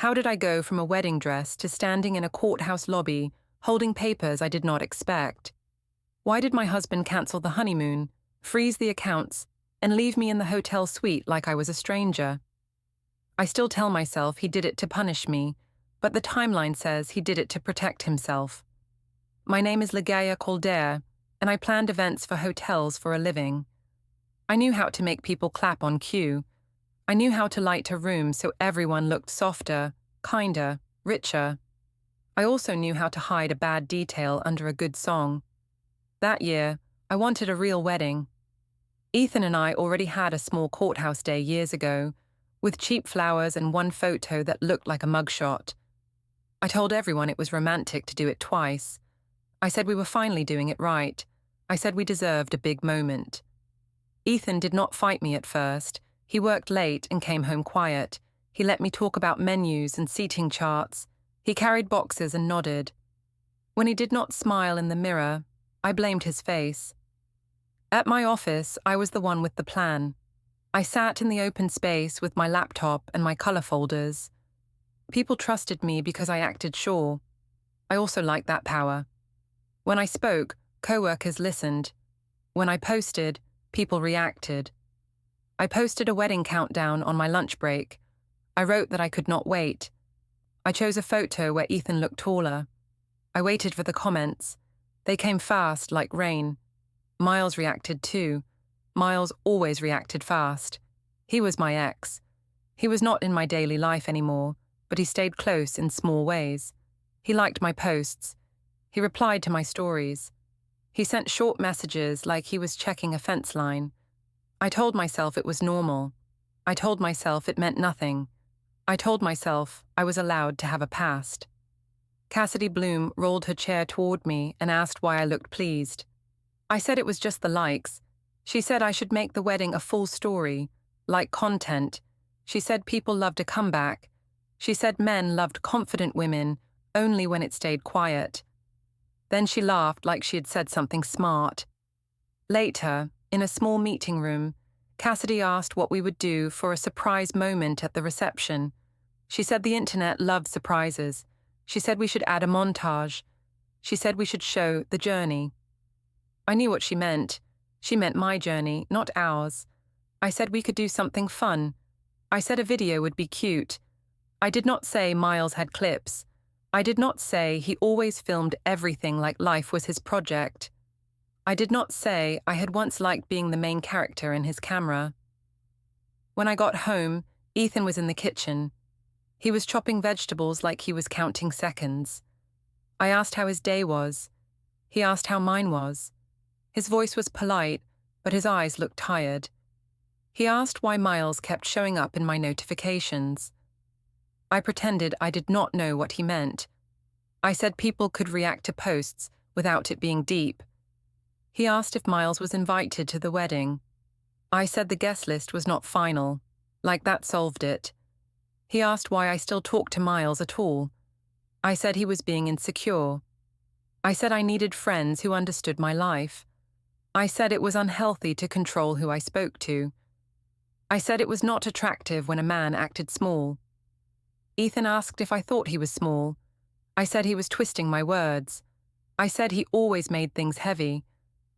How did I go from a wedding dress to standing in a courthouse lobby, holding papers I did not expect? Why did my husband cancel the honeymoon, freeze the accounts, and leave me in the hotel suite like I was a stranger? I still tell myself he did it to punish me, but the timeline says he did it to protect himself. My name is Ligaya Calder, and I planned events for hotels for a living. I knew how to make people clap on cue. I knew how to light a room so everyone looked softer, kinder, richer. I also knew how to hide a bad detail under a good song. That year, I wanted a real wedding. Ethan and I already had a small courthouse day years ago, with cheap flowers and one photo that looked like a mugshot. I told everyone it was romantic to do it twice. I said we were finally doing it right. I said we deserved a big moment. Ethan did not fight me at first. He worked late and came home quiet. He let me talk about menus and seating charts. He carried boxes and nodded. When he did not smile in the mirror, I blamed his face. At my office, I was the one with the plan. I sat in the open space with my laptop and my color folders. People trusted me because I acted sure. I also liked that power. When I spoke, co-workers listened. When I posted, people reacted. I posted a wedding countdown on my lunch break. I wrote that I could not wait. I chose a photo where Ethan looked taller. I waited for the comments. They came fast, like rain. Miles reacted too. Miles always reacted fast. He was my ex. He was not in my daily life anymore, but he stayed close in small ways. He liked my posts. He replied to my stories. He sent short messages like he was checking a fence line. I told myself it was normal. I told myself it meant nothing. I told myself I was allowed to have a past. Cassidy Bloom rolled her chair toward me and asked why I looked pleased. I said it was just the likes. She said I should make the wedding a full story, like content. She said people loved a comeback. She said men loved confident women only when it stayed quiet. Then she laughed like she had said something smart. Later, in a small meeting room, Cassidy asked what we would do for a surprise moment at the reception. She said the internet loves surprises. She said we should add a montage. She said we should show the journey. I knew what she meant. She meant my journey, not ours. I said we could do something fun. I said a video would be cute. I did not say Miles had clips. I did not say he always filmed everything like life was his project. I did not say I had once liked being the main character in his camera. When I got home, Ethan was in the kitchen. He was chopping vegetables like he was counting seconds. I asked how his day was. He asked how mine was. His voice was polite, but his eyes looked tired. He asked why Miles kept showing up in my notifications. I pretended I did not know what he meant. I said people could react to posts without it being deep. He asked if Miles was invited to the wedding. I said the guest list was not final, like that solved it. He asked why I still talked to Miles at all. I said he was being insecure. I said I needed friends who understood my life. I said it was unhealthy to control who I spoke to. I said it was not attractive when a man acted small. Ethan asked if I thought he was small. I said he was twisting my words. I said he always made things heavy.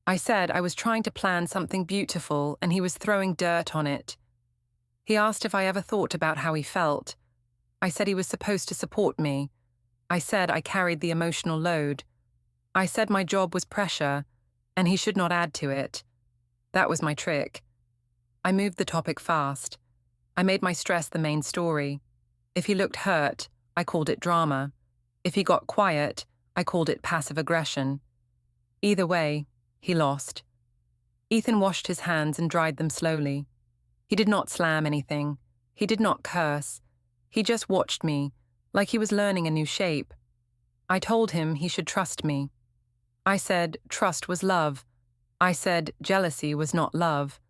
I said I was trying to plan something beautiful and he was throwing dirt on it. He asked if I ever thought about how he felt. I said he was supposed to support me. I said I carried the emotional load. I said my job was pressure, and he should not add to it. That was my trick. I moved the topic fast. I made my stress the main story. If he looked hurt, I called it drama. If he got quiet, I called it passive aggression. Either way, he lost. Ethan washed his hands and dried them slowly. He did not slam anything. He did not curse. He just watched me, like he was learning a new shape. I told him he should trust me. I said trust was love. I said jealousy was not love.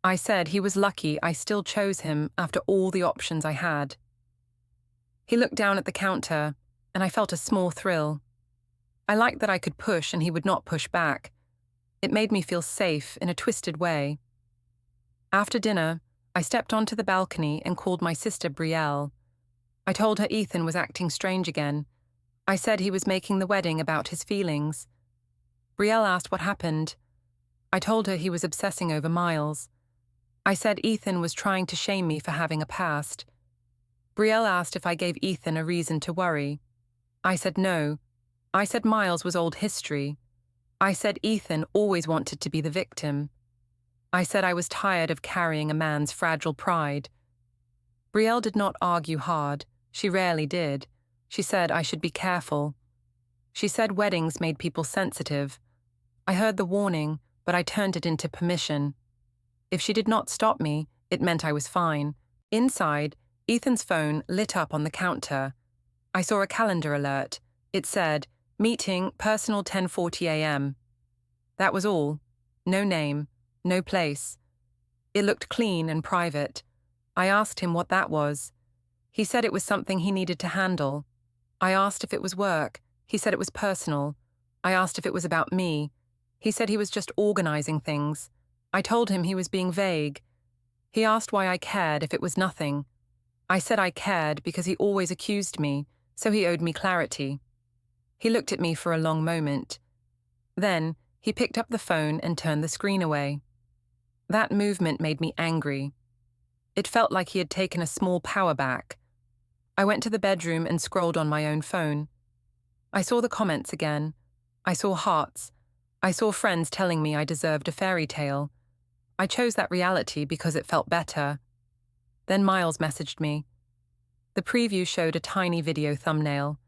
I said he was lucky I still chose him after all the options I had. He looked down at the counter, and I felt a small thrill. I liked that I could push and he would not push back. It made me feel safe in a twisted way. After dinner, I stepped onto the balcony and called my sister Brielle. I told her Ethan was acting strange again. I said he was making the wedding about his feelings. Brielle asked what happened. I told her he was obsessing over Miles. I said Ethan was trying to shame me for having a past. Brielle asked if I gave Ethan a reason to worry. I said no. I said Miles was old history. I said Ethan always wanted to be the victim. I said I was tired of carrying a man's fragile pride. Brielle did not argue hard. She rarely did. She said I should be careful. She said weddings made people sensitive. I heard the warning, but I turned it into permission. If she did not stop me, it meant I was fine. Inside, Ethan's phone lit up on the counter. I saw a calendar alert. It said, "Meeting, personal 10:40 a.m." That was all. No name, no place. It looked clean and private. I asked him what that was. He said it was something he needed to handle. I asked if it was work. He said it was personal. I asked if it was about me. He said he was just organizing things. I told him he was being vague. He asked why I cared if it was nothing. I said I cared because he always accused me, so he owed me clarity. He looked at me for a long moment. Then, he picked up the phone and turned the screen away. That movement made me angry. It felt like he had taken a small power back. I went to the bedroom and scrolled on my own phone. I saw the comments again. I saw hearts. I saw friends telling me I deserved a fairy tale. I chose that reality because it felt better. Then Miles messaged me. The preview showed a tiny video thumbnail.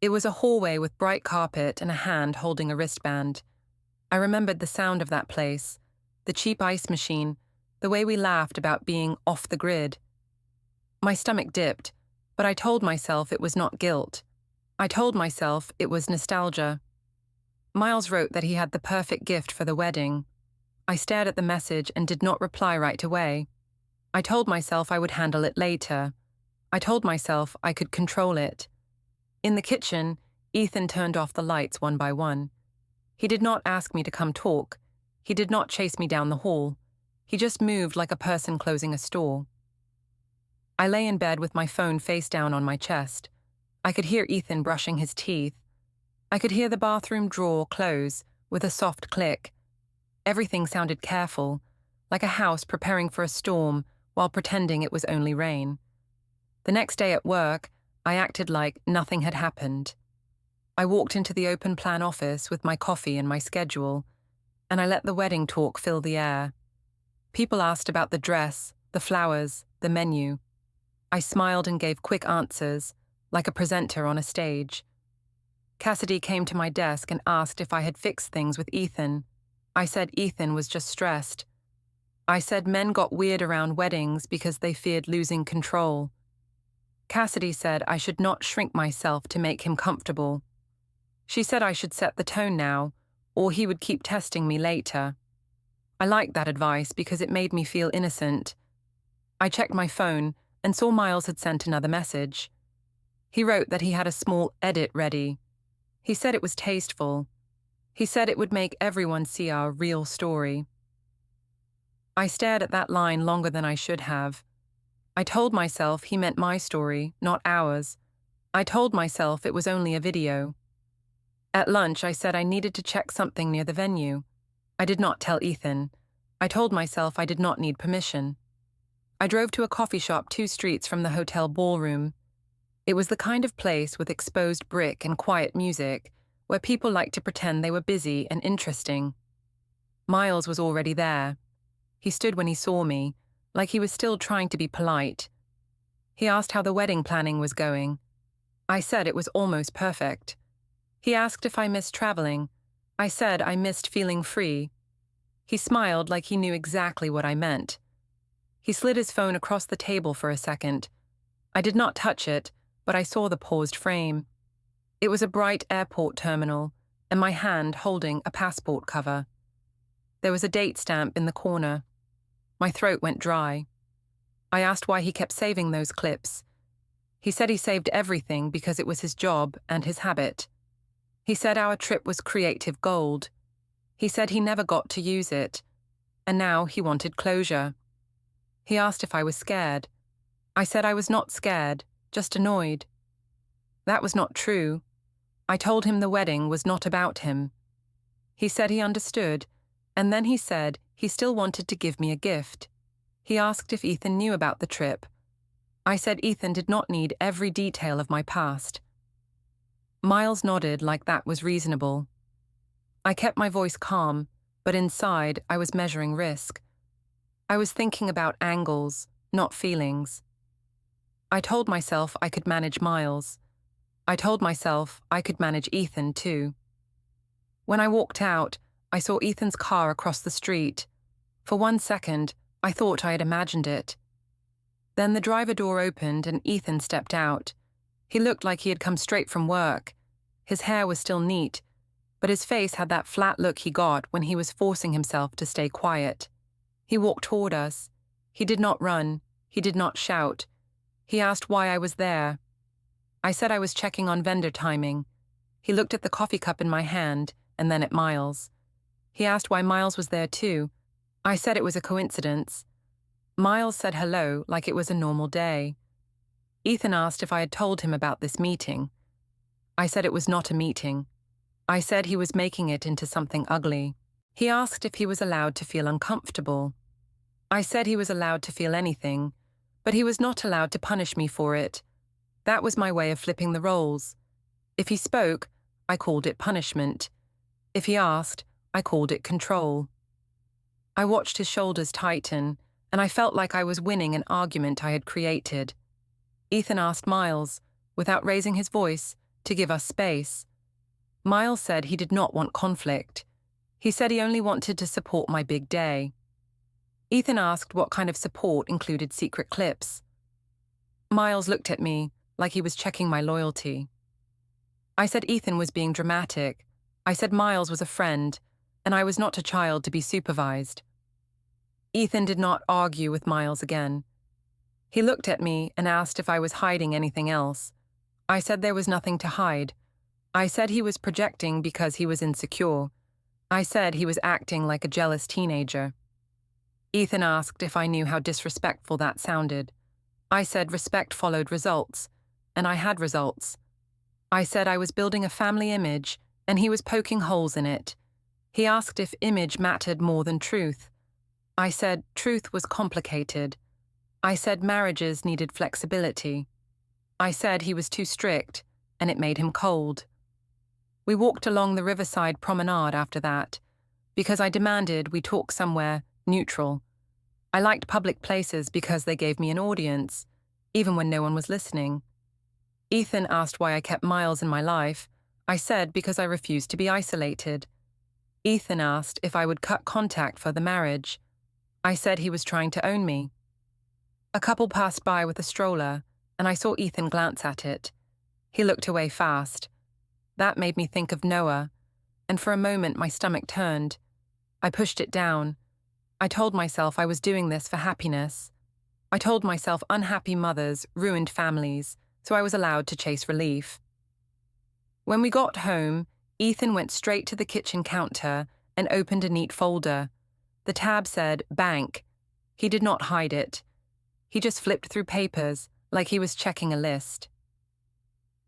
It was a hallway with bright carpet and a hand holding a wristband. I remembered the sound of that place, the cheap ice machine, the way we laughed about being off the grid. My stomach dipped, but I told myself it was not guilt. I told myself it was nostalgia. Miles wrote that he had the perfect gift for the wedding. I stared at the message and did not reply right away. I told myself I would handle it later. I told myself I could control it. In the kitchen, Ethan turned off the lights one by one. He did not ask me to come talk. He did not chase me down the hall. He just moved like a person closing a store. I lay in bed with my phone face down on my chest. I could hear Ethan brushing his teeth. I could hear the bathroom drawer close with a soft click. Everything sounded careful, like a house preparing for a storm while pretending it was only rain. The next day at work, I acted like nothing had happened. I walked into the open plan office with my coffee and my schedule, and I let the wedding talk fill the air. People asked about the dress, the flowers, the menu. I smiled and gave quick answers, like a presenter on a stage. Cassidy came to my desk and asked if I had fixed things with Ethan. I said Ethan was just stressed. I said men got weird around weddings because they feared losing control. Cassidy said I should not shrink myself to make him comfortable. She said I should set the tone now, or he would keep testing me later. I liked that advice because it made me feel innocent. I checked my phone and saw Miles had sent another message. He wrote that he had a small edit ready. He said it was tasteful. He said it would make everyone see our real story. I stared at that line longer than I should have. I told myself he meant my story, not ours. I told myself it was only a video. At lunch, I said I needed to check something near the venue. I did not tell Ethan. I told myself I did not need permission. I drove to a coffee shop 2 streets from the hotel ballroom. It was the kind of place with exposed brick and quiet music, where people liked to pretend they were busy and interesting. Miles was already there. He stood when he saw me, like he was still trying to be polite. He asked how the wedding planning was going. I said it was almost perfect. He asked if I missed traveling. I said I missed feeling free. He smiled like he knew exactly what I meant. He slid his phone across the table for a second. I did not touch it, but I saw the paused frame. It was a bright airport terminal, and my hand holding a passport cover. There was a date stamp in the corner. My throat went dry. I asked why he kept saving those clips. He said he saved everything because it was his job and his habit. He said our trip was creative gold. He said he never got to use it, and now he wanted closure. He asked if I was scared. I said I was not scared. just annoyed. That was not true. I told him the wedding was not about him. He said he understood, and then he said he still wanted to give me a gift. He asked if Ethan knew about the trip. I said Ethan did not need every detail of my past. Miles nodded like that was reasonable. I kept my voice calm, but inside I was measuring risk. I was thinking about angles, not feelings. I told myself I could manage Miles. I told myself I could manage Ethan too. When I walked out, I saw Ethan's car across the street. For 1 second, I thought I had imagined it. Then the driver door opened and Ethan stepped out. He looked like he had come straight from work. His hair was still neat, but his face had that flat look he got when he was forcing himself to stay quiet. He walked toward us. He did not run. He did not shout. He asked why I was there. I said I was checking on vendor timing. He looked at the coffee cup in my hand and then at Miles. He asked why Miles was there too. I said it was a coincidence. Miles said hello like it was a normal day. Ethan asked if I had told him about this meeting. I said it was not a meeting. I said he was making it into something ugly. He asked if he was allowed to feel uncomfortable. I said he was allowed to feel anything, but he was not allowed to punish me for it. That was my way of flipping the roles. If he spoke, I called it punishment. If he asked, I called it control. I watched his shoulders tighten, and I felt like I was winning an argument I had created. Ethan asked Miles, without raising his voice, to give us space. Miles said he did not want conflict. He said he only wanted to support my big day. Ethan asked what kind of support included secret clips. Miles looked at me like he was checking my loyalty. I said Ethan was being dramatic. I said Miles was a friend, and I was not a child to be supervised. Ethan did not argue with Miles again. He looked at me and asked if I was hiding anything else. I said there was nothing to hide. I said he was projecting because he was insecure. I said he was acting like a jealous teenager. Ethan asked if I knew how disrespectful that sounded. I said respect followed results, and I had results. I said I was building a family image, and he was poking holes in it. He asked if image mattered more than truth. I said truth was complicated. I said marriages needed flexibility. I said he was too strict, and it made him cold. We walked along the riverside promenade after that, because I demanded we talk somewhere neutral. I liked public places because they gave me an audience, even when no one was listening. Ethan asked why I kept Miles in my life. I said because I refused to be isolated. Ethan asked if I would cut contact for the marriage. I said he was trying to own me. A couple passed by with a stroller, and I saw Ethan glance at it. He looked away fast. That made me think of Noah, and for a moment my stomach turned. I pushed it down. I told myself I was doing this for happiness. I told myself unhappy mothers ruined families, so I was allowed to chase relief. When we got home, Ethan went straight to the kitchen counter and opened a neat folder. The tab said, bank. He did not hide it. He just flipped through papers like he was checking a list.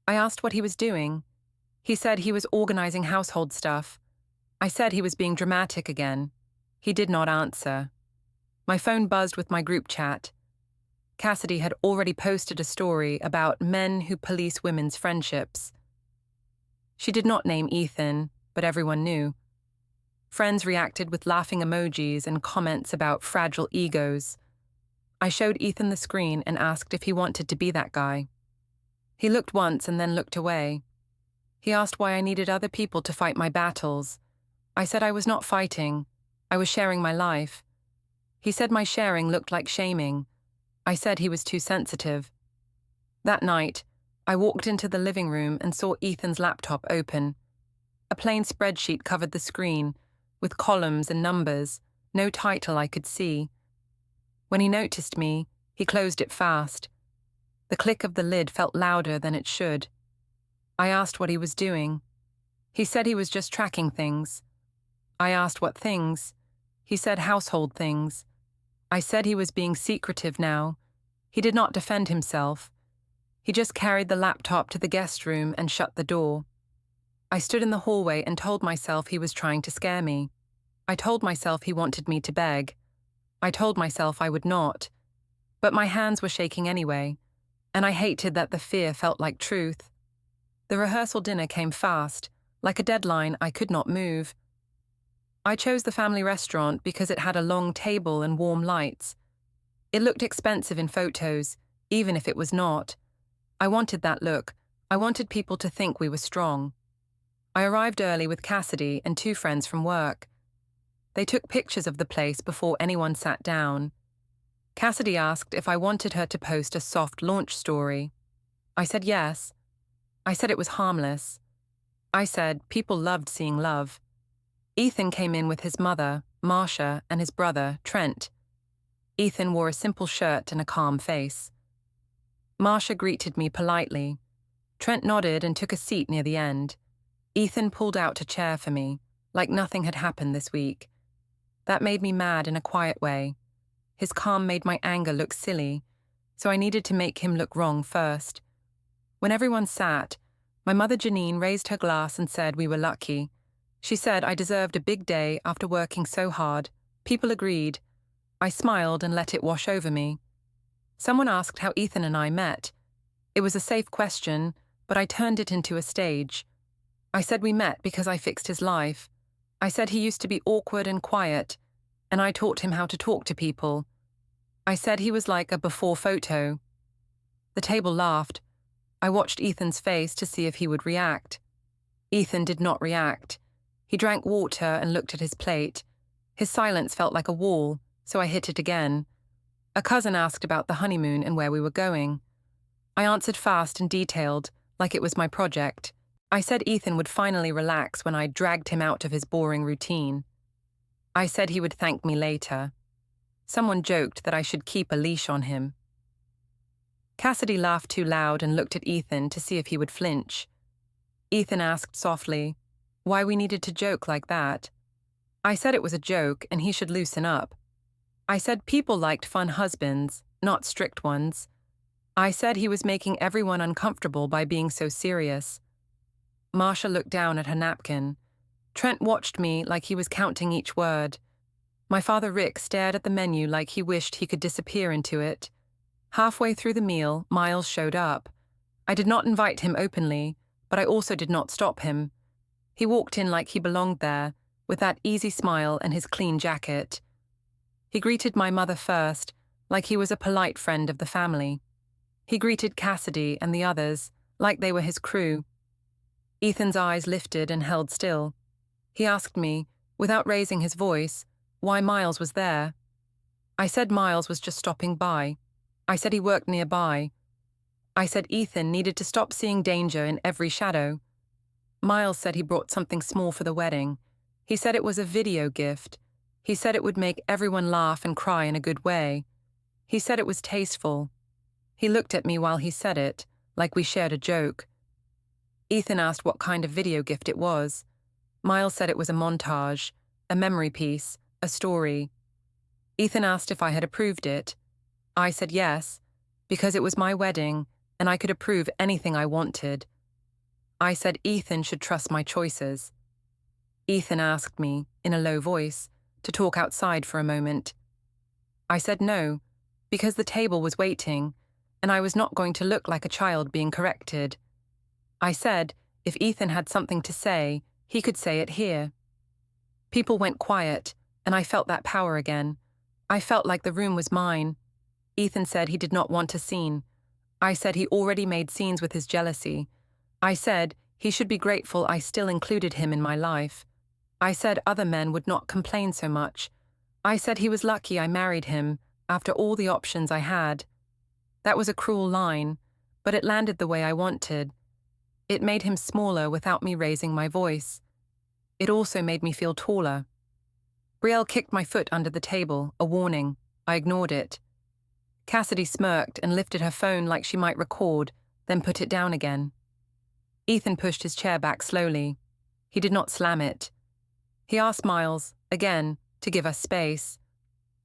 I asked what he was doing. He said he was organizing household stuff. I said he was being dramatic again. He did not answer. My phone buzzed with my group chat. Cassidy had already posted a story about men who police women's friendships. She did not name Ethan, but everyone knew. Friends reacted with laughing emojis and comments about fragile egos. I showed Ethan the screen and asked if he wanted to be that guy. He looked once and then looked away. He asked why I needed other people to fight my battles. I said I was not fighting. I was sharing my life. He said my sharing looked like shaming. I said he was too sensitive. That night, I walked into the living room and saw Ethan's laptop open. A plain spreadsheet covered the screen, with columns and numbers, no title I could see. When he noticed me, he closed it fast. The click of the lid felt louder than it should. I asked what he was doing. He said he was just tracking things. I asked what things. He said household things. I said he was being secretive now. He did not defend himself. He just carried the laptop to the guest room and shut the door. I stood in the hallway and told myself he was trying to scare me. I told myself he wanted me to beg. I told myself I would not. But my hands were shaking anyway, and I hated that the fear felt like truth. The rehearsal dinner came fast, like a deadline I could not move. I chose the family restaurant because it had a long table and warm lights. It looked expensive in photos, even if it was not. I wanted that look. I wanted people to think we were strong. I arrived early with Cassidy and 2 friends from work. They took pictures of the place before anyone sat down. Cassidy asked if I wanted her to post a soft launch story. I said yes. I said it was harmless. I said people loved seeing love. Ethan came in with his mother, Marcia, and his brother, Trent. Ethan wore a simple shirt and a calm face. Marcia greeted me politely. Trent nodded and took a seat near the end. Ethan pulled out a chair for me, like nothing had happened this week. That made me mad in a quiet way. His calm made my anger look silly, so I needed to make him look wrong first. When everyone sat, my mother Janine raised her glass and said we were lucky. She said I deserved a big day after working so hard. People agreed. I smiled and let it wash over me. Someone asked how Ethan and I met. It was a safe question, but I turned it into a stage. I said we met because I fixed his life. I said he used to be awkward and quiet, and I taught him how to talk to people. I said he was like a before photo. The table laughed. I watched Ethan's face to see if he would react. Ethan did not react. He drank water and looked at his plate. His silence felt like a wall, so I hit it again. A cousin asked about the honeymoon and where we were going. I answered fast and detailed, like it was my project. I said Ethan would finally relax when I dragged him out of his boring routine. I said he would thank me later. Someone joked that I should keep a leash on him. Cassidy laughed too loud and looked at Ethan to see if he would flinch. Ethan asked softly, why we needed to joke like that. I said it was a joke and he should loosen up. I said people liked fun husbands, not strict ones. I said he was making everyone uncomfortable by being so serious. Marcia looked down at her napkin. Trent watched me like he was counting each word. My father Rick stared at the menu like he wished he could disappear into it. Halfway through the meal, Miles showed up. I did not invite him openly, but I also did not stop him. He walked in like he belonged there, with that easy smile and his clean jacket. He greeted my mother first, like he was a polite friend of the family. He greeted Cassidy and the others, like they were his crew. Ethan's eyes lifted and held still. He asked me, without raising his voice, why Miles was there. I said Miles was just stopping by. I said he worked nearby. I said Ethan needed to stop seeing danger in every shadow. Miles said he brought something small for the wedding. He said it was a video gift. He said it would make everyone laugh and cry in a good way. He said it was tasteful. He looked at me while he said it, like we shared a joke. Ethan asked what kind of video gift it was. Miles said it was a montage, a memory piece, a story. Ethan asked if I had approved it. I said yes, because it was my wedding and I could approve anything I wanted. I said Ethan should trust my choices. Ethan asked me, in a low voice, to talk outside for a moment. I said no, because the table was waiting, and I was not going to look like a child being corrected. I said if Ethan had something to say, he could say it here. People went quiet, and I felt that power again. I felt like the room was mine. Ethan said he did not want a scene. I said he already made scenes with his jealousy. I said he should be grateful I still included him in my life. I said other men would not complain so much. I said he was lucky I married him, after all the options I had. That was a cruel line, but it landed the way I wanted. It made him smaller without me raising my voice. It also made me feel taller. Brielle kicked my foot under the table, a warning. I ignored it. Cassidy smirked and lifted her phone like she might record, then put it down again. Ethan pushed his chair back slowly. He did not slam it. He asked Miles, again, to give us space.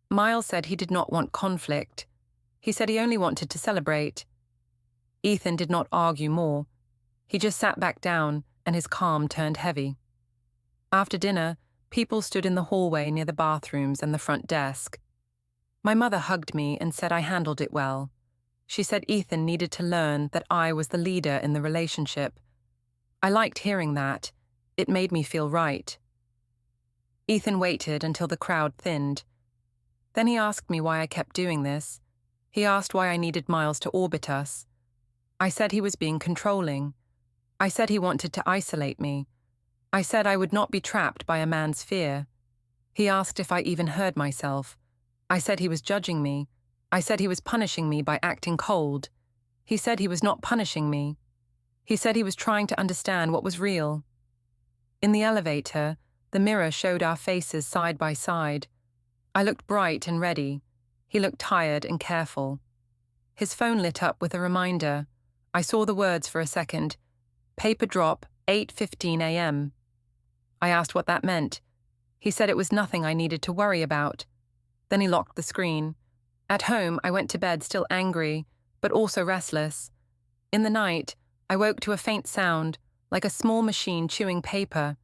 Miles said he did not want conflict. He said he only wanted to celebrate. Ethan did not argue more. He just sat back down, and his calm turned heavy. After dinner, people stood in the hallway near the bathrooms and the front desk. My mother hugged me and said I handled it well. She said Ethan needed to learn that I was the leader in the relationship. I liked hearing that. It made me feel right. Ethan waited until the crowd thinned. Then he asked me why I kept doing this. He asked why I needed Miles to orbit us. I said he was being controlling. I said he wanted to isolate me. I said I would not be trapped by a man's fear. He asked if I even heard myself. I said he was judging me. I said he was punishing me by acting cold. He said he was not punishing me. He said he was trying to understand what was real. In the elevator, the mirror showed our faces side by side. I looked bright and ready. He looked tired and careful. His phone lit up with a reminder. I saw the words for a second. Paper drop, 8:15 a.m. I asked what that meant. He said it was nothing I needed to worry about. Then he locked the screen. At home, I went to bed still angry, but also restless. In the night, I woke to a faint sound, like a small machine chewing paper.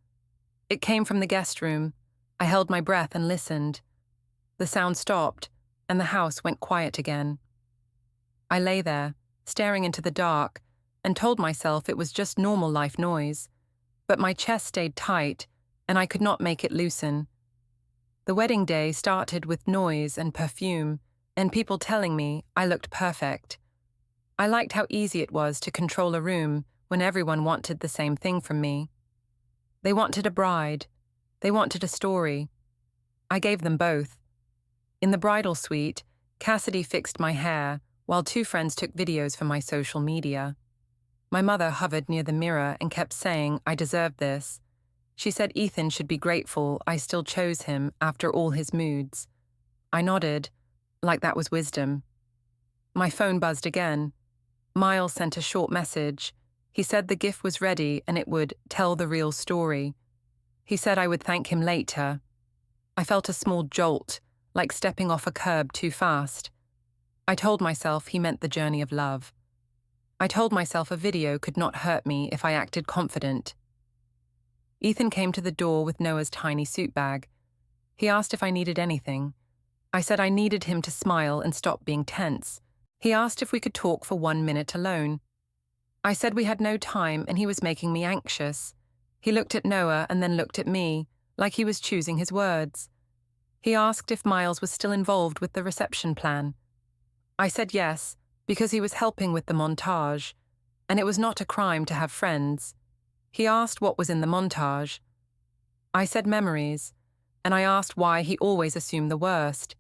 It came from the guest room. I held my breath and listened. The sound stopped, and the house went quiet again. I lay there, staring into the dark, and told myself it was just normal life noise. But my chest stayed tight, and I could not make it loosen. The wedding day started with noise and perfume, and people telling me I looked perfect. I liked how easy it was to control a room when everyone wanted the same thing from me. They wanted a bride. They wanted a story. I gave them both. In the bridal suite, Cassidy fixed my hair, while two friends took videos for my social media. My mother hovered near the mirror and kept saying I deserved this. She said Ethan should be grateful I still chose him after all his moods. I nodded, like that was wisdom. My phone buzzed again. Miles sent a short message. He said the gift was ready and it would tell the real story. He said I would thank him later. I felt a small jolt, like stepping off a curb too fast. I told myself he meant the journey of love. I told myself a video could not hurt me if I acted confident. Ethan came to the door with Noah's tiny suit bag. He asked if I needed anything. I said I needed him to smile and stop being tense. He asked if we could talk for 1 minute alone. I said we had no time and he was making me anxious. He looked at Noah and then looked at me, like he was choosing his words. He asked if Miles was still involved with the reception plan. I said yes, because he was helping with the montage, and it was not a crime to have friends. He asked what was in the montage. I said memories, and I asked why he always assumed the worst.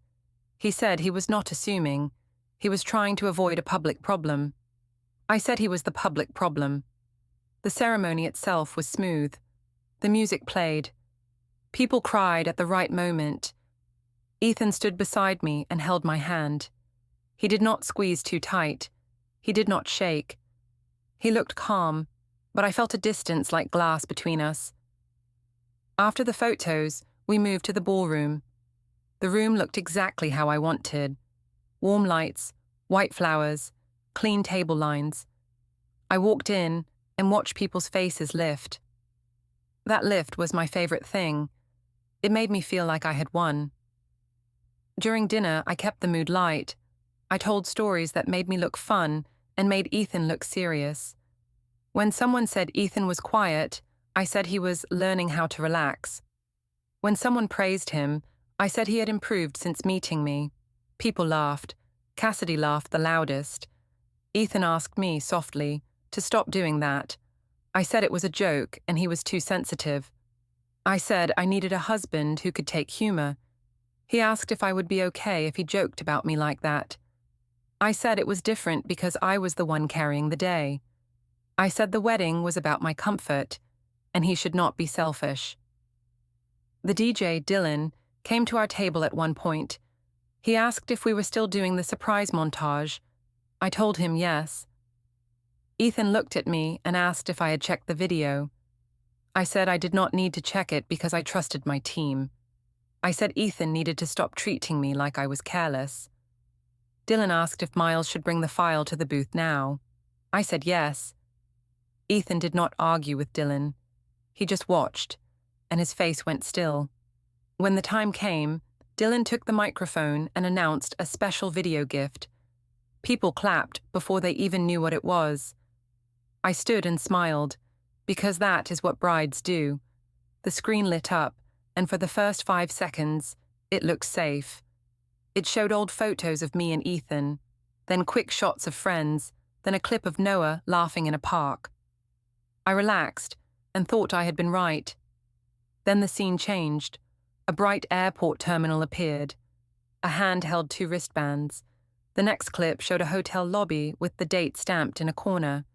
He said he was not assuming. He was trying to avoid a public problem. I said he was the public problem. The ceremony itself was smooth. The music played. People cried at the right moment. Ethan stood beside me and held my hand. He did not squeeze too tight. He did not shake. He looked calm, but I felt a distance like glass between us. After the photos, we moved to the ballroom. The room looked exactly how I wanted. Warm lights, white flowers, clean table lines. I walked in and watched people's faces lift. That lift was my favorite thing. It made me feel like I had won. During dinner, I kept the mood light. I told stories that made me look fun and made Ethan look serious. When someone said Ethan was quiet, I said he was learning how to relax. When someone praised him, I said he had improved since meeting me. People laughed. Cassidy laughed the loudest. Ethan asked me, softly, to stop doing that. I said it was a joke and he was too sensitive. I said I needed a husband who could take humor. He asked if I would be okay if he joked about me like that. I said it was different because I was the one carrying the day. I said the wedding was about my comfort, and he should not be selfish. The DJ, Dylan, came to our table at one point. He asked if we were still doing the surprise montage. I told him yes. Ethan looked at me and asked if I had checked the video. I said I did not need to check it because I trusted my team. I said Ethan needed to stop treating me like I was careless. Dylan asked if Miles should bring the file to the booth now. I said yes. Ethan did not argue with Dylan. He just watched, and his face went still. When the time came, Dylan took the microphone and announced a special video gift. People clapped before they even knew what it was. I stood and smiled, because that is what brides do. The screen lit up, and for the first 5 seconds, it looked safe. It showed old photos of me and Ethan, then quick shots of friends, then a clip of Noah laughing in a park. I relaxed and thought I had been right. Then the scene changed. A bright airport terminal appeared. A hand held 2 wristbands. The next clip showed a hotel lobby with the date stamped in a corner.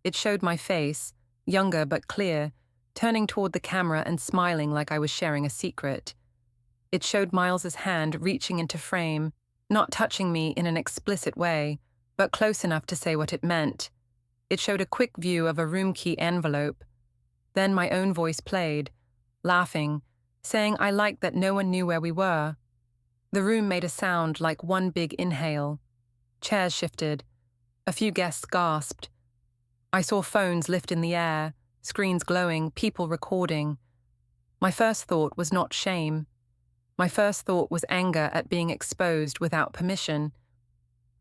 It showed my face, younger but clear, turning toward the camera and smiling like I was sharing a secret. It showed Miles's hand reaching into frame, not touching me in an explicit way, but close enough to say what it meant. It showed a quick view of a room key envelope. Then my own voice played, laughing, saying I liked that no one knew where we were. The room made a sound like one big inhale. Chairs shifted. A few guests gasped. I saw phones lift in the air, screens glowing, people recording. My first thought was not shame. My first thought was anger at being exposed without permission.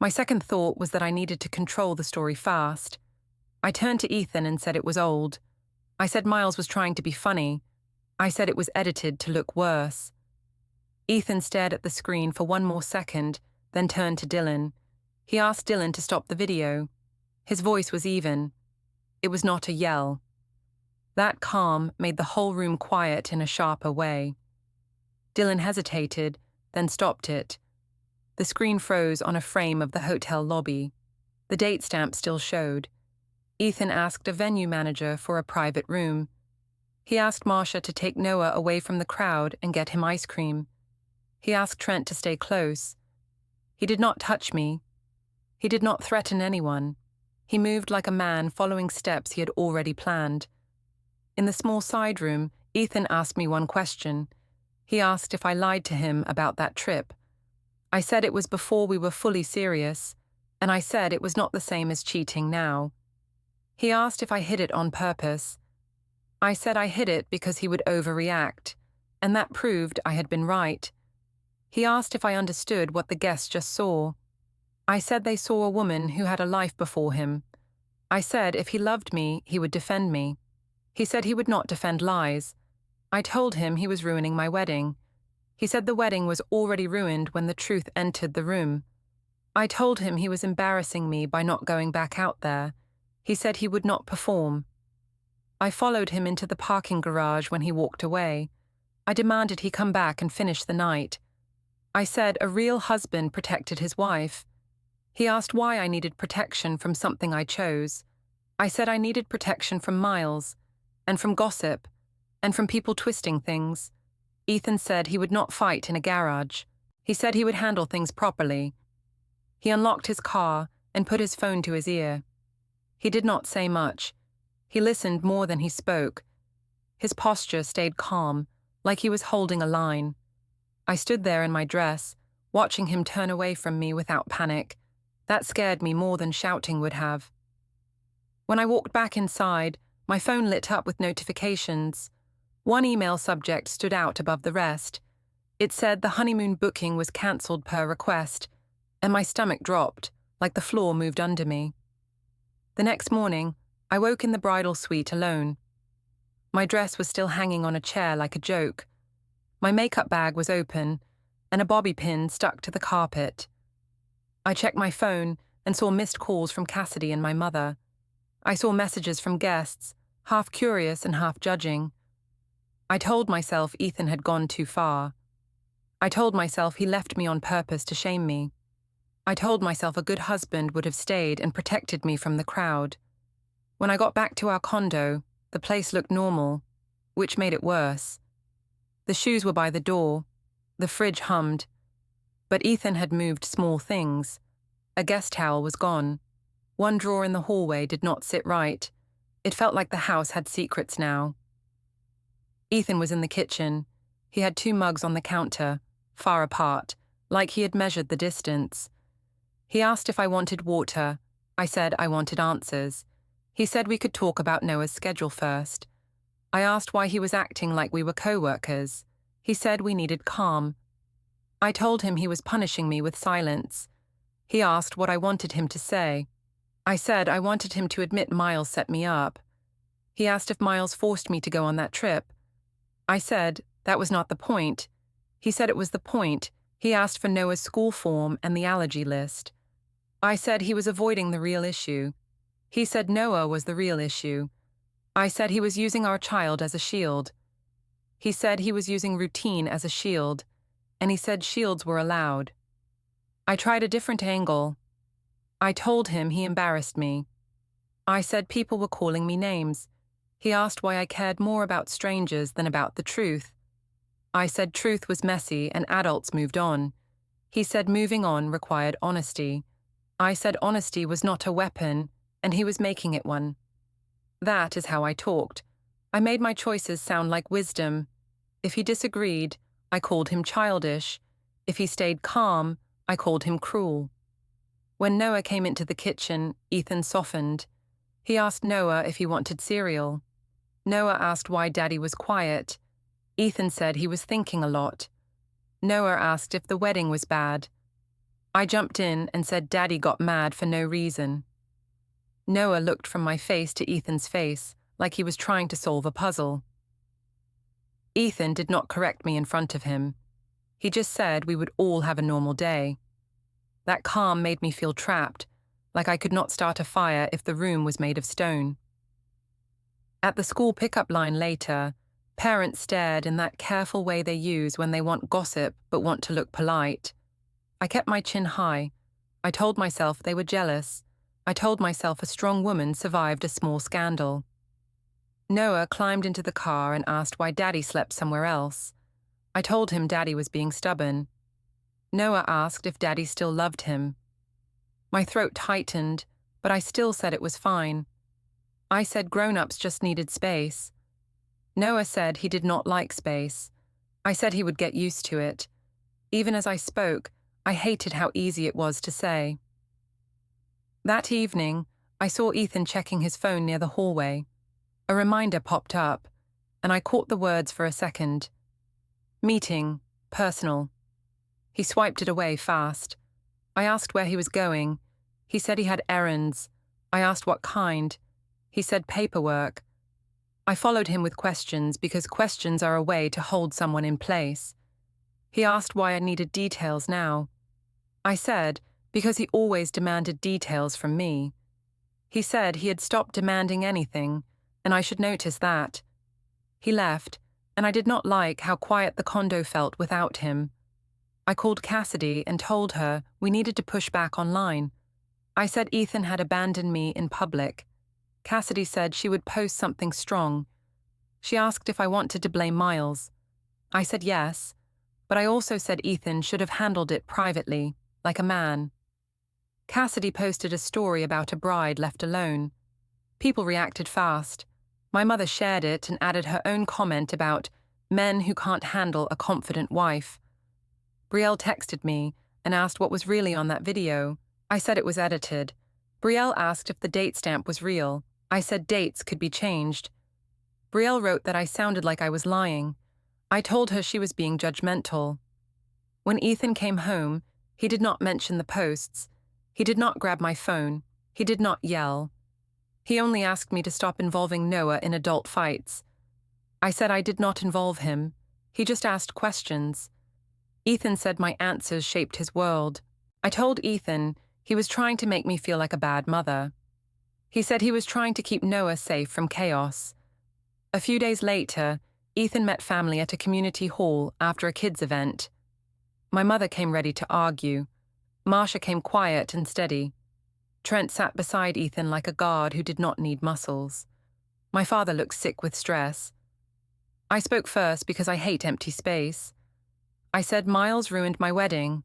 My second thought was that I needed to control the story fast. I turned to Ethan and said it was old. I said Miles was trying to be funny. I said it was edited to look worse. Ethan stared at the screen for 1 more second, then turned to Dylan. He asked Dylan to stop the video. His voice was even. It was not a yell. That calm made the whole room quiet in a sharper way. Dylan hesitated, then stopped it. The screen froze on a frame of the hotel lobby. The date stamp still showed. Ethan asked a venue manager for a private room. He asked Marcia to take Noah away from the crowd and get him ice cream. He asked Trent to stay close. He did not touch me. He did not threaten anyone. He moved like a man following steps he had already planned. In the small side room, Ethan asked me one question. He asked if I lied to him about that trip. I said it was before we were fully serious, and I said it was not the same as cheating now. He asked if I hid it on purpose. I said I hid it because he would overreact, and that proved I had been right. He asked if I understood what the guests just saw. I said they saw a woman who had a life before him. I said if he loved me, he would defend me. He said he would not defend lies. I told him he was ruining my wedding. He said the wedding was already ruined when the truth entered the room. I told him he was embarrassing me by not going back out there. He said he would not perform. I followed him into the parking garage when he walked away. I demanded he come back and finish the night. I said a real husband protected his wife. He asked why I needed protection from something I chose. I said I needed protection from Miles, and from gossip, and from people twisting things. Ethan said he would not fight in a garage. He said he would handle things properly. He unlocked his car and put his phone to his ear. He did not say much. He listened more than he spoke. His posture stayed calm, like he was holding a line. I stood there in my dress, watching him turn away from me without panic. That scared me more than shouting would have. When I walked back inside, my phone lit up with notifications. One email subject stood out above the rest. It said the honeymoon booking was cancelled per request, and my stomach dropped, like the floor moved under me. The next morning, I woke in the bridal suite alone. My dress was still hanging on a chair like a joke. My makeup bag was open, and a bobby pin stuck to the carpet. I checked my phone and saw missed calls from Cassidy and my mother. I saw messages from guests, half curious and half judging. I told myself Ethan had gone too far. I told myself he left me on purpose to shame me. I told myself a good husband would have stayed and protected me from the crowd. When I got back to our condo, the place looked normal, which made it worse. The shoes were by the door. The fridge hummed. But Ethan had moved small things. A guest towel was gone. One drawer in the hallway did not sit right. It felt like the house had secrets now. Ethan was in the kitchen. He had 2 mugs on the counter, far apart, like he had measured the distance. He asked if I wanted water, I said I wanted answers. He said we could talk about Noah's schedule first. I asked why he was acting like we were co-workers. He said we needed calm. I told him he was punishing me with silence. He asked what I wanted him to say. I said I wanted him to admit Miles set me up. He asked if Miles forced me to go on that trip. I said that was not the point. He said it was the point. He asked for Noah's school form and the allergy list. I said he was avoiding the real issue. He said Noah was the real issue. I said he was using our child as a shield. He said he was using routine as a shield, and he said shields were allowed. I tried a different angle. I told him he embarrassed me. I said people were calling me names. He asked why I cared more about strangers than about the truth. I said truth was messy and adults moved on. He said moving on required honesty. I said honesty was not a weapon, and he was making it one. That is how I talked. I made my choices sound like wisdom. If he disagreed, I called him childish. If he stayed calm, I called him cruel. When Noah came into the kitchen, Ethan softened. He asked Noah if he wanted cereal. Noah asked why Daddy was quiet. Ethan said he was thinking a lot. Noah asked if the wedding was bad. I jumped in and said Daddy got mad for no reason. Noah looked from my face to Ethan's face, like he was trying to solve a puzzle. Ethan did not correct me in front of him. He just said we would all have a normal day. That calm made me feel trapped, like I could not start a fire if the room was made of stone. At the school pickup line later, parents stared in that careful way they use when they want gossip but want to look polite. I kept my chin high. I told myself they were jealous. I told myself a strong woman survived a small scandal. Noah climbed into the car and asked why Daddy slept somewhere else. I told him Daddy was being stubborn. Noah asked if Daddy still loved him. My throat tightened, but I still said it was fine. I said grown-ups just needed space. Noah said he did not like space. I said he would get used to it. Even as I spoke, I hated how easy it was to say. That evening, I saw Ethan checking his phone near the hallway. A reminder popped up, and I caught the words for a second. Meeting, personal. He swiped it away fast. I asked where he was going. He said he had errands. I asked what kind. He said paperwork. I followed him with questions because questions are a way to hold someone in place. He asked why I needed details now. I said, because he always demanded details from me. He said he had stopped demanding anything, and I should notice that. He left, and I did not like how quiet the condo felt without him. I called Cassidy and told her we needed to push back online. I said Ethan had abandoned me in public. Cassidy said she would post something strong. She asked if I wanted to blame Miles. I said yes, but I also said Ethan should have handled it privately, like a man. Cassidy posted a story about a bride left alone. People reacted fast. My mother shared it and added her own comment about men who can't handle a confident wife. Brielle texted me and asked what was really on that video. I said it was edited. Brielle asked if the date stamp was real. I said dates could be changed. Brielle wrote that I sounded like I was lying. I told her she was being judgmental. When Ethan came home, he did not mention the posts. He did not grab my phone. He did not yell. He only asked me to stop involving Noah in adult fights. I said I did not involve him. He just asked questions. Ethan said my answers shaped his world. I told Ethan he was trying to make me feel like a bad mother. He said he was trying to keep Noah safe from chaos. A few days later, Ethan met family at a community hall after a kids' event. My mother came ready to argue. Marcia came quiet and steady. Trent sat beside Ethan like a guard who did not need muscles. My father looked sick with stress. I spoke first because I hate empty space. I said Miles ruined my wedding.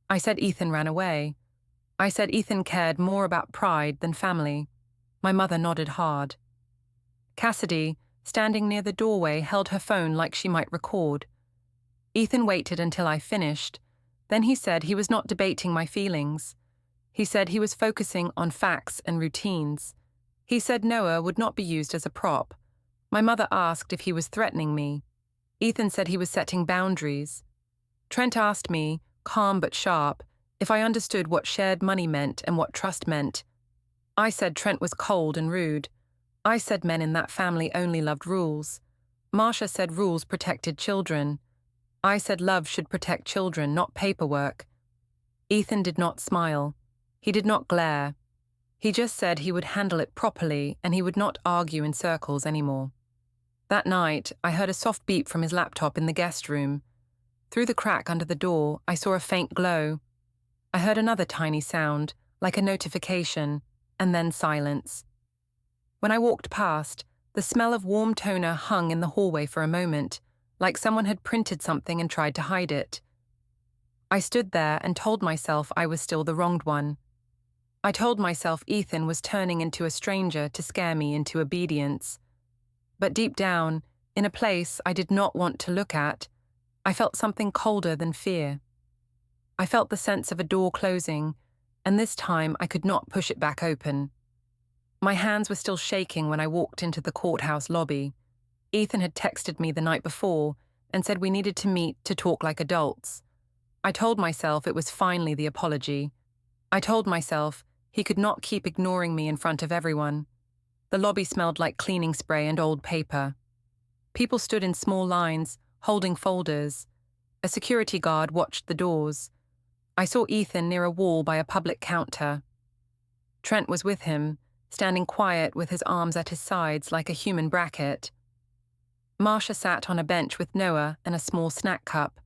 I said Ethan ran away. I said Ethan cared more about pride than family. My mother nodded hard. Cassidy, standing near the doorway, held her phone like she might record. Ethan waited until I finished. Then he said he was not debating my feelings. He said he was focusing on facts and routines. He said Noah would not be used as a prop. My mother asked if he was threatening me. Ethan said he was setting boundaries. Trent asked me, calm but sharp, if I understood what shared money meant and what trust meant. I said Trent was cold and rude. I said men in that family only loved rules. Marcia said rules protected children. I said love should protect children, not paperwork. Ethan did not smile. He did not glare. He just said he would handle it properly and he would not argue in circles anymore. That night, I heard a soft beep from his laptop in the guest room. Through the crack under the door, I saw a faint glow. I heard another tiny sound, like a notification, and then silence. When I walked past, the smell of warm toner hung in the hallway for a moment, like someone had printed something and tried to hide it. I stood there and told myself I was still the wronged one. I told myself Ethan was turning into a stranger to scare me into obedience. But deep down, in a place I did not want to look at, I felt something colder than fear. I felt the sense of a door closing, and this time I could not push it back open. My hands were still shaking when I walked into the courthouse lobby. Ethan had texted me the night before and said we needed to meet to talk like adults. I told myself it was finally the apology. I told myself he could not keep ignoring me in front of everyone. The lobby smelled like cleaning spray and old paper. People stood in small lines, holding folders. A security guard watched the doors. I saw Ethan near a wall by a public counter. Trent was with him, standing quiet with his arms at his sides like a human bracket. Marcia sat on a bench with Noah and a small snack cup.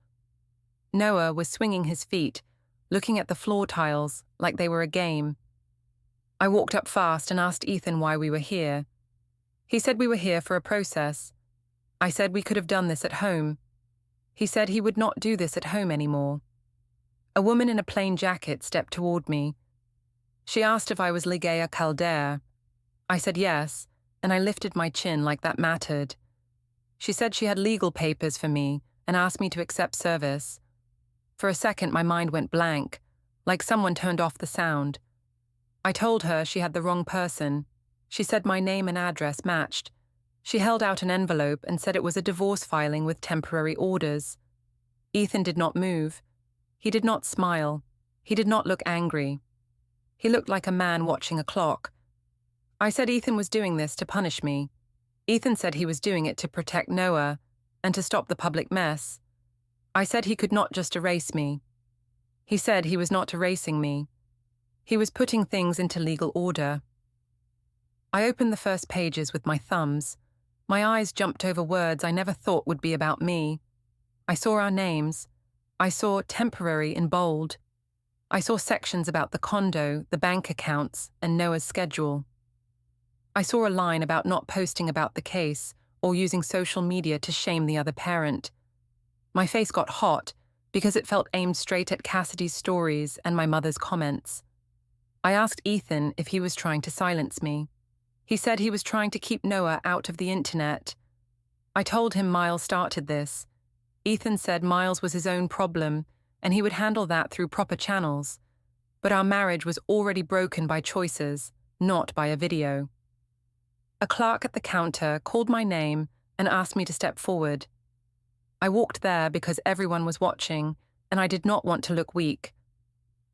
Noah was swinging his feet, looking at the floor tiles like they were a game. I walked up fast and asked Ethan why we were here. He said we were here for a process. I said we could have done this at home. He said he would not do this at home anymore. A woman in a plain jacket stepped toward me. She asked if I was Ligea Caldere. I said yes, and I lifted my chin like that mattered. She said she had legal papers for me and asked me to accept service. For a second, my mind went blank, like someone turned off the sound. I told her she had the wrong person. She said my name and address matched. She held out an envelope and said it was a divorce filing with temporary orders. Ethan did not move. He did not smile. He did not look angry. He looked like a man watching a clock. I said Ethan was doing this to punish me. Ethan said he was doing it to protect Noah and to stop the public mess. I said he could not just erase me. He said he was not erasing me. He was putting things into legal order. I opened the first pages with my thumbs. My eyes jumped over words I never thought would be about me. I saw our names. I saw temporary in bold. I saw sections about the condo, the bank accounts, and Noah's schedule. I saw a line about not posting about the case or using social media to shame the other parent. My face got hot because it felt aimed straight at Cassidy's stories and my mother's comments. I asked Ethan if he was trying to silence me. He said he was trying to keep Noah out of the internet. I told him Miles started this. Ethan said Miles was his own problem and he would handle that through proper channels. But our marriage was already broken by choices, not by a video. A clerk at the counter called my name and asked me to step forward. I walked there because everyone was watching and I did not want to look weak.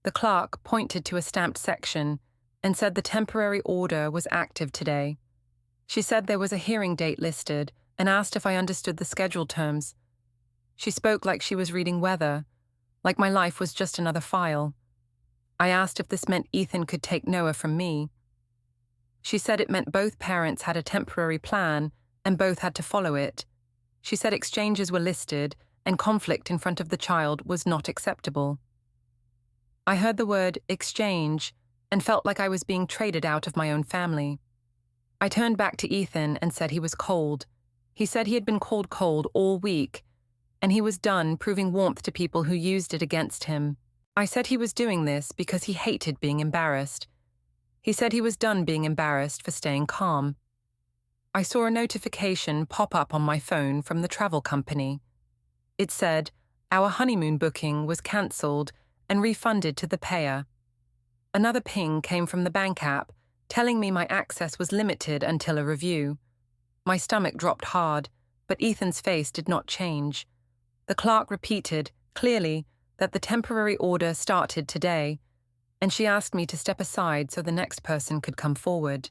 The clerk pointed to a stamped section and said the temporary order was active today. She said there was a hearing date listed and asked if I understood the schedule terms. She spoke like she was reading weather, like my life was just another file. I asked if this meant Ethan could take Noah from me. She said it meant both parents had a temporary plan and both had to follow it. She said exchanges were listed and conflict in front of the child was not acceptable. I heard the word exchange and felt like I was being traded out of my own family. I turned back to Ethan and said he was cold. He said he had been called cold all week, and he was done proving warmth to people who used it against him. I said he was doing this because he hated being embarrassed. He said he was done being embarrassed for staying calm. I saw a notification pop up on my phone from the travel company. It said, "Our honeymoon booking was cancelled and refunded to the payer." Another ping came from the bank app, telling me my access was limited until a review. My stomach dropped hard, but Ethan's face did not change. The clerk repeated, clearly, that the temporary order started today, and she asked me to step aside so the next person could come forward.